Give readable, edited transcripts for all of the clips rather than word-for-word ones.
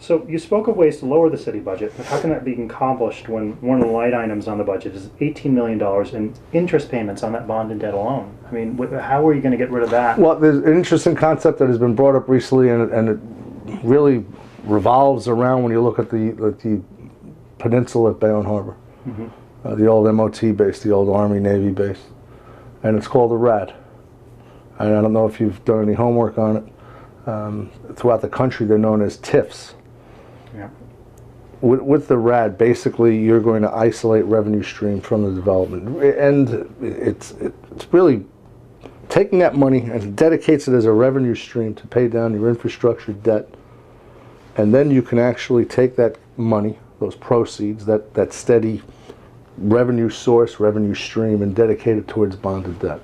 So you spoke of ways to lower the city budget, but how can that be accomplished when one of the light items on the budget is $18 million in interest payments on that bond and debt alone? I mean, how are you going to get rid of that? Well, there's an interesting concept that has been brought up recently, and it really revolves around when you look at the peninsula at Bayonne Harbor, the old MOT base, the old Army Navy base, and it's called the RAD. And I don't know if you've done any homework on it. Throughout the country, they're known as TIFs. Yeah. With the RAD, basically, you're going to isolate revenue stream from the development, and it's really taking that money and dedicates it as a revenue stream to pay down your infrastructure debt, and then you can actually take that money, those proceeds, that steady revenue source, revenue stream, and dedicate it towards bonded debt.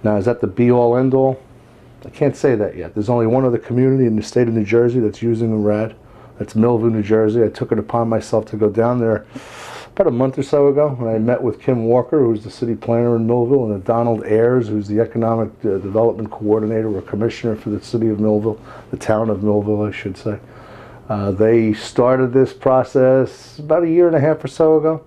Now, is that the be-all, end-all? I can't say that yet. There's only one other community in the state of New Jersey that's using the RAD. That's Millville, New Jersey. I took it upon myself to go down there about a month or so ago, and I met with Kim Walker, who's the city planner in Millville, and Donald Ayers, who's the economic development coordinator or commissioner for the city of Millville, the town of Millville, I should say. They started this process about a year and a half or so ago.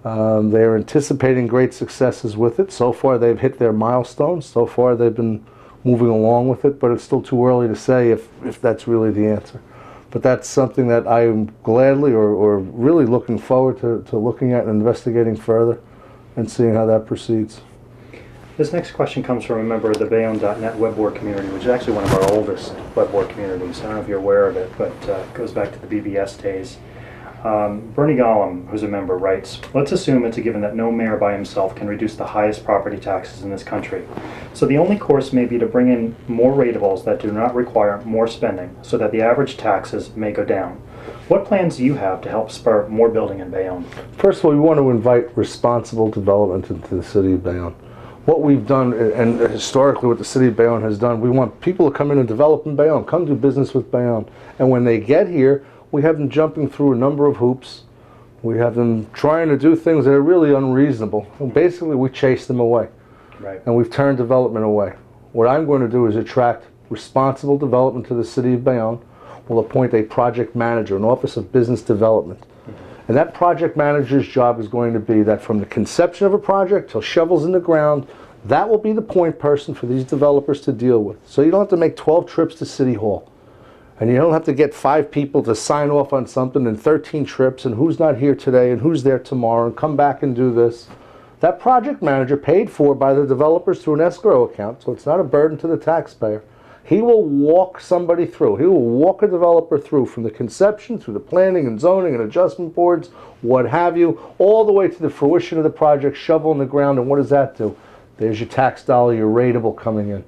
They are anticipating great successes with it. So far, they've hit their milestones. So far, they've been moving along with it, but it's still too early to say if that's really the answer. But that's something that I am gladly or really looking forward to looking at and investigating further and seeing how that proceeds. This next question comes from a member of the Bayonne.net web board community, which is actually one of our oldest web board communities. I don't know if you're aware of it, but it goes back to the BBS days. Bernie Gollum, who's a member, writes, let's assume it's a given that no mayor by himself can reduce the highest property taxes in this country. So the only course may be to bring in more ratables that do not require more spending so that the average taxes may go down. What plans do you have to help spur more building in Bayonne? First of all, we want to invite responsible development into the city of Bayonne. What we've done, and historically what the city of Bayonne has done, we want people to come in and develop in Bayonne, come do business with Bayonne. And when they get here, we have them jumping through a number of hoops. We have them trying to do things that are really unreasonable. And basically, we chase them away. Right. And we've turned development away. What I'm going to do is attract responsible development to the city of Bayonne. We'll appoint a project manager, an office of business development. And that project manager's job is going to be that from the conception of a project till shovels in the ground, that will be the point person for these developers to deal with. So you don't have to make 12 trips to City Hall. And you don't have to get 5 people to sign off on something and 13 trips and who's not here today and who's there tomorrow and come back and do this. That project manager, paid for by the developers through an escrow account, so it's not a burden to the taxpayer, he will walk somebody through. He will walk a developer through from the conception, through the planning and zoning and adjustment boards, what have you, all the way to the fruition of the project, shovel in the ground, and what does that do? There's your tax dollar, your rateable coming in.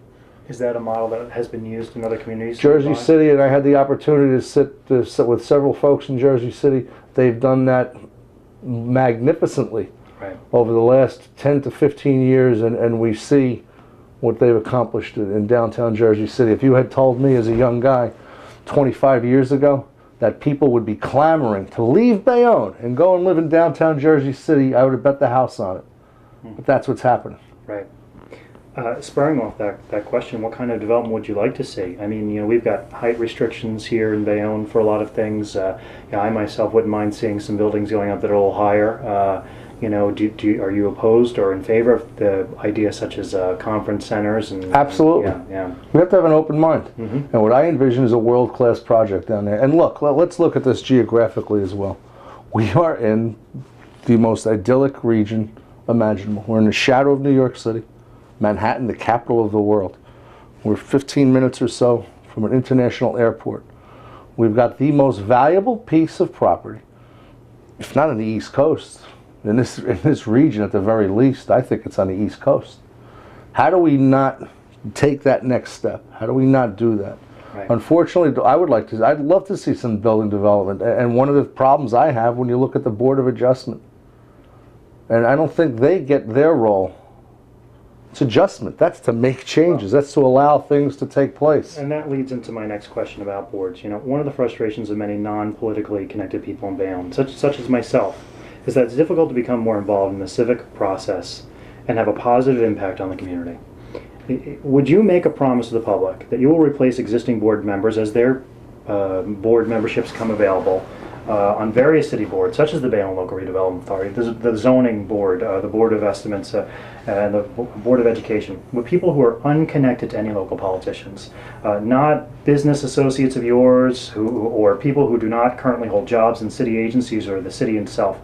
Is that a model that has been used in other communities? Jersey City, and I had the opportunity to sit with several folks in Jersey City. They've done that magnificently over the last 10 to 15 years, and we see what they've accomplished in downtown Jersey City. If you had told me as a young guy 25 years ago that people would be clamoring to leave Bayonne and go and live in downtown Jersey City, I would have bet the house on it. But that's what's happening. Right. Spurring off that question, what kind of development would you like to see? I mean, you know, we've got height restrictions here in Bayonne for a lot of things. I myself wouldn't mind seeing some buildings going up that are a little higher. You know, are you opposed or in favor of the idea such as conference centers? And absolutely. Yeah. We have to have an open mind. And what I envision is a world-class project down there. And look, let's look at this geographically as well. We are in the most idyllic region imaginable. We're in the shadow of New York City. Manhattan, the capital of the world. We're 15 minutes or so from an international airport. We've got the most valuable piece of property, if not on the East Coast, in this region at the very least. I think it's on the East Coast. How do we not take that next step? How do we not do that? Right. Unfortunately, I'd love to see some building development. And one of the problems I have when you look at the Board of Adjustment, and I don't think they get their role. It's adjustment. That's to make changes. That's to allow things to take place. And that leads into my next question about boards. You know, one of the frustrations of many non-politically connected people in Bayonne, such as myself, is that it's difficult to become more involved in the civic process and have a positive impact on the community. Would you make a promise to the public that you will replace existing board members as their board memberships come available on various city boards, such as the Bayonne Local Redevelopment Authority, the Zoning Board, the Board of Estimates, and the Board of Education, with people who are unconnected to any local politicians, not business associates of yours or people who do not currently hold jobs in city agencies or the city itself.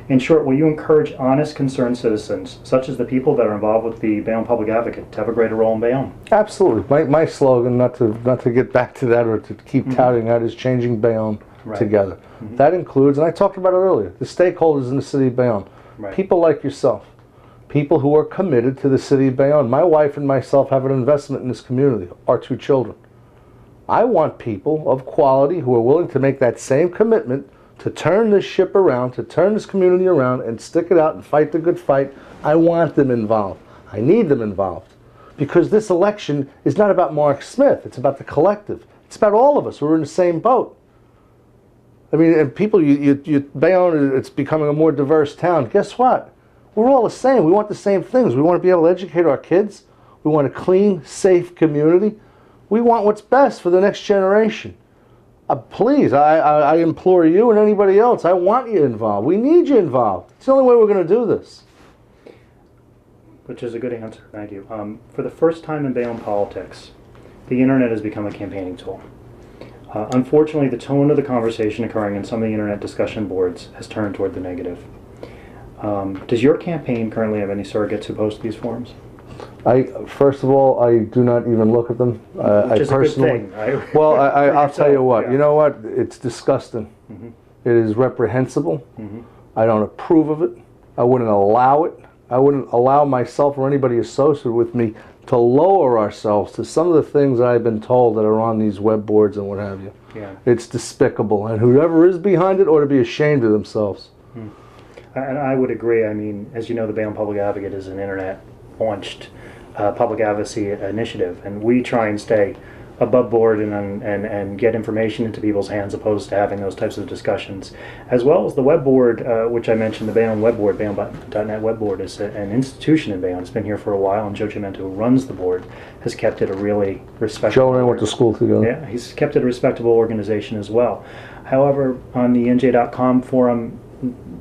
In short, will you encourage honest, concerned citizens, such as the people that are involved with the Bayonne Public Advocate, to have a greater role in Bayonne? Absolutely. My slogan, not to get back to that or to keep touting that, is changing Bayonne together. That includes, and I talked about it earlier, the stakeholders in the city of Bayonne. People like yourself. People who are committed to the city of Bayonne. My wife and myself have an investment in this community, our 2 children. I want people of quality who are willing to make that same commitment to turn this ship around, to turn this community around and stick it out and fight the good fight. I want them involved. I need them involved. Because this election is not about Mark Smith. It's about the collective. It's about all of us who are in the same boat. I mean, and people, Bayonne, it's becoming a more diverse town. Guess what? We're all the same. We want the same things. We want to be able to educate our kids. We want a clean, safe community. We want what's best for the next generation. Please, I implore you and anybody else, I want you involved. We need you involved. It's the only way we're going to do this. Which is a good answer, thank you. For the first time in Bayonne politics, the internet has become a campaigning tool. Unfortunately, the tone of the conversation occurring in some of the internet discussion boards has turned toward the negative. Does your campaign currently have any surrogates who post these forums? First of all, I do not even look at them. Which is a good thing. Well, I'll tell you what. Yeah. You know what? It's disgusting. It is reprehensible. I don't approve of it. I wouldn't allow it. I wouldn't allow myself or anybody associated with me to lower ourselves to some of the things that I've been told that are on these web boards and what have you. Yeah. It's despicable, and whoever is behind it ought to be ashamed of themselves. And I would agree. I mean, as you know, the Bayonne Public Advocate is an internet-launched public advocacy initiative, and we try and stay above board and get information into people's hands, opposed to having those types of discussions. As well as the web board, which I mentioned, the Bayonne web board, Bayonne.net web board, is an institution in Bayonne. It's been here for a while, and Joe Chimento, who runs the board, has kept it a really respectable... Joe and I went to school together. Yeah, he's kept it a respectable organization as well. However, on the NJ.com forum,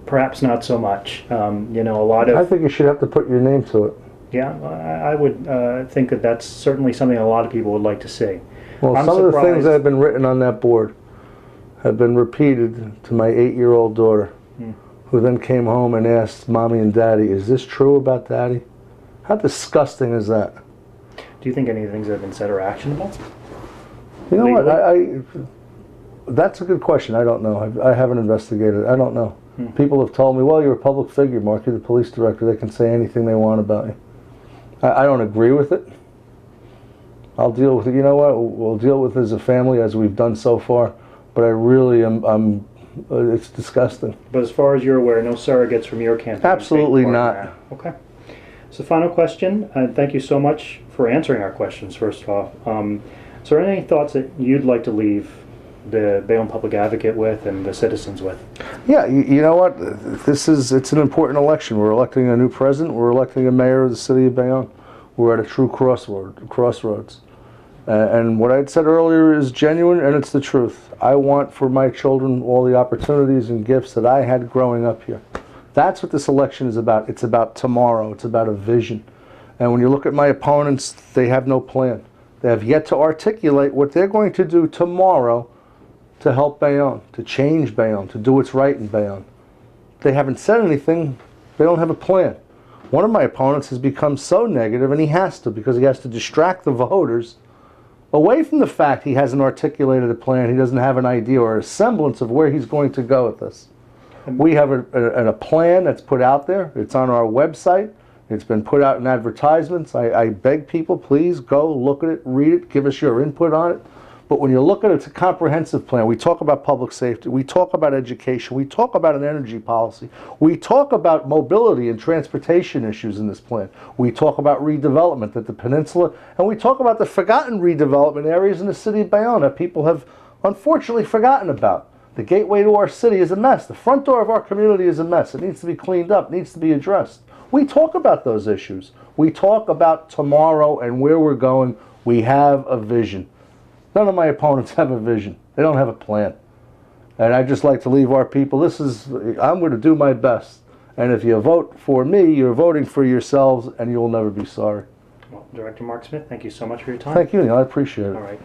perhaps not so much. You know, a lot of... I think you should have to put your name to it. Yeah, I would think that that's certainly something a lot of people would like to see. Well, some of the things that have been written on that board have been repeated to my 8-year-old daughter, who then came home and asked Mommy and Daddy, is this true about Daddy? How disgusting is that? Do you think any of the things that have been said are actionable? You know what? That's a good question. I don't know. I haven't investigated. I don't know. People have told me, well, you're a public figure, Mark. You're the police director. They can say anything they want about you. I don't agree with it. I'll deal with it. You know what? We'll deal with it as a family, as we've done so far. But I really am. It's disgusting. But as far as you're aware, no surrogates from your campaign? Absolutely not. Okay. So, final question. Thank you so much for answering our questions. First off, is there any thoughts that you'd like to leave the Bayonne Public Advocate with and the citizens with? Yeah, you know what? It's an important election. We're electing a new president. We're electing a mayor of the city of Bayonne. We're at a true crossroads. And what I had said earlier is genuine, and it's the truth. I want for my children all the opportunities and gifts that I had growing up here. That's what this election is about. It's about tomorrow. It's about a vision. And when you look at my opponents, they have no plan. They have yet to articulate what they're going to do tomorrow to help Bayonne, to change Bayonne, to do what's right in Bayonne. They haven't said anything. They don't have a plan. One of my opponents has become so negative, and he has to, because he has to distract the voters away from the fact he hasn't articulated a plan, he doesn't have an idea or a semblance of where he's going to go with this. We have a plan that's put out there. It's on our website. It's been put out in advertisements. I beg people, please go look at it, read it, give us your input on it. But when you look at it, it's a comprehensive plan. We talk about public safety. We talk about education. We talk about an energy policy. We talk about mobility and transportation issues in this plan. We talk about redevelopment at the peninsula. And we talk about the forgotten redevelopment areas in the city of Bayonne that people have unfortunately forgotten about. The gateway to our city is a mess. The front door of our community is a mess. It needs to be cleaned up. It needs to be addressed. We talk about those issues. We talk about tomorrow and where we're going. We have a vision. None of my opponents have a vision. They don't have a plan. And I just like to leave our people, I'm going to do my best. And if you vote for me, you're voting for yourselves, and you'll never be sorry. Well, Director Mark Smith, thank you so much for your time. Thank you, Neil. I appreciate it. All right.